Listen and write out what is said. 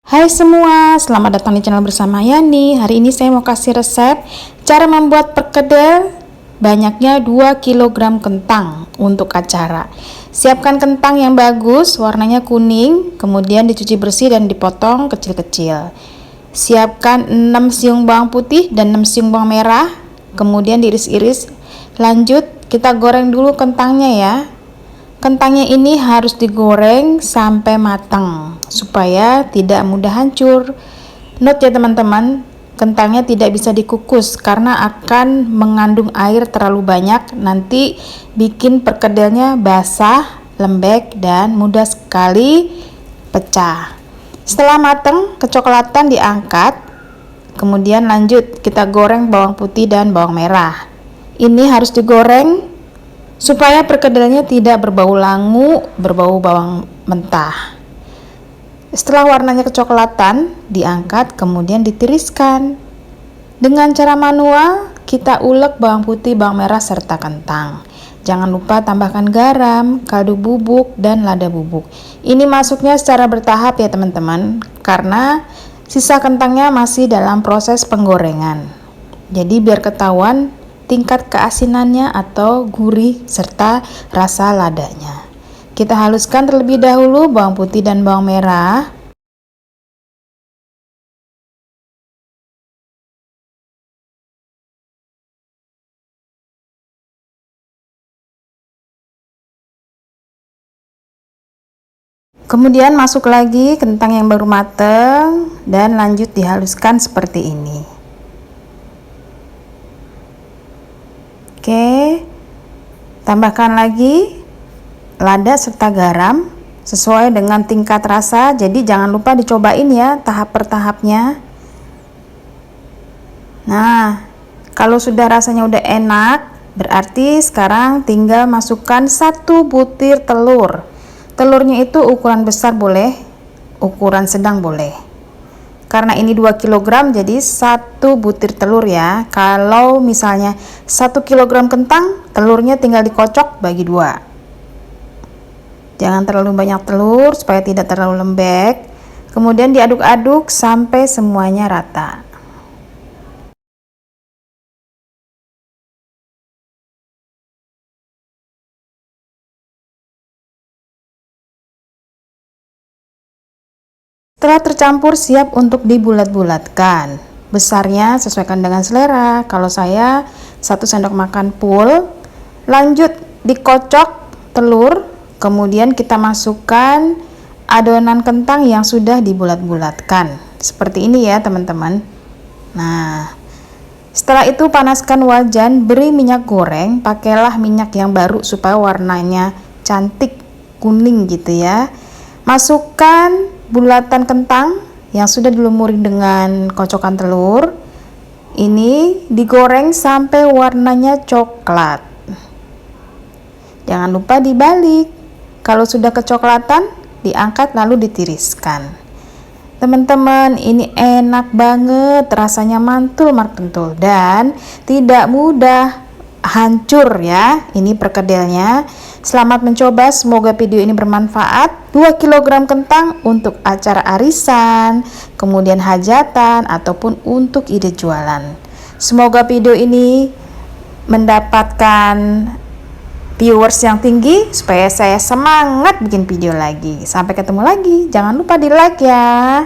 Hai semua, selamat datang di channel bersama Yani. Hari ini saya mau kasih resep cara membuat perkedel banyaknya 2 kg kentang untuk acara. Siapkan kentang yang bagus, warnanya kuning, kemudian dicuci bersih dan dipotong kecil-kecil. Siapkan 6 siung bawang putih dan 6 siung bawang merah, kemudian diiris-iris. Lanjut, kita goreng dulu kentangnya ya. Kentangnya ini harus digoreng sampai matang supaya tidak mudah hancur. Note ya teman-teman, kentangnya tidak bisa dikukus karena akan mengandung air terlalu banyak, nanti bikin perkedelnya basah, lembek, dan mudah sekali pecah. Setelah matang, kecoklatan diangkat, kemudian lanjut kita goreng bawang putih dan bawang merah. Ini harus digoreng supaya perkedelnya tidak berbau langu, berbau bawang mentah. Setelah warnanya kecoklatan, diangkat kemudian ditiriskan. Dengan cara manual, kita ulek bawang putih, bawang merah, serta kentang. Jangan lupa tambahkan garam, kaldu bubuk, dan lada bubuk. Ini masuknya secara bertahap ya teman-teman, karena sisa kentangnya masih dalam proses penggorengan. Jadi biar ketahuan tingkat keasinannya atau gurih serta rasa ladanya. Kita haluskan terlebih dahulu bawang putih dan bawang merah. Kemudian masuk lagi kentang yang baru mateng dan lanjut dihaluskan seperti ini. Oke, tambahkan lagi lada serta garam sesuai dengan tingkat rasa, jadi jangan lupa dicobain ya tahap per tahapnya. Nah, kalau sudah rasanya udah enak, berarti sekarang tinggal masukkan 1 butir telur. Telurnya itu ukuran besar boleh, ukuran sedang boleh. Karena ini 2 kg, jadi 1 butir telur ya. Kalau misalnya 1 kg kentang, telurnya tinggal dikocok bagi 2. Jangan terlalu banyak telur supaya tidak terlalu lembek. Kemudian diaduk-aduk sampai semuanya rata. Setelah tercampur, siap untuk dibulat-bulatkan. Besarnya sesuaikan dengan selera. Kalau saya 1 sendok makan full. Lanjut dikocok telur, kemudian kita masukkan adonan kentang yang sudah dibulat-bulatkan. Seperti ini ya teman-teman. Nah, setelah itu panaskan wajan, beri minyak goreng. Pakailah minyak yang baru supaya warnanya cantik kuning gitu ya. Masukkan bulatan kentang yang sudah dilumuri dengan kocokan telur. Ini digoreng sampai warnanya coklat. Jangan lupa dibalik. Kalau sudah kecoklatan, diangkat lalu ditiriskan. Teman-teman, ini enak banget, rasanya mantul dan tidak mudah hancur ya. Ini perkedelnya. Selamat mencoba, semoga video ini bermanfaat. 2 kg kentang untuk acara arisan, kemudian hajatan, ataupun untuk ide jualan. Semoga video ini mendapatkan viewers yang tinggi supaya saya semangat bikin video lagi. Sampai ketemu lagi, jangan lupa di like ya.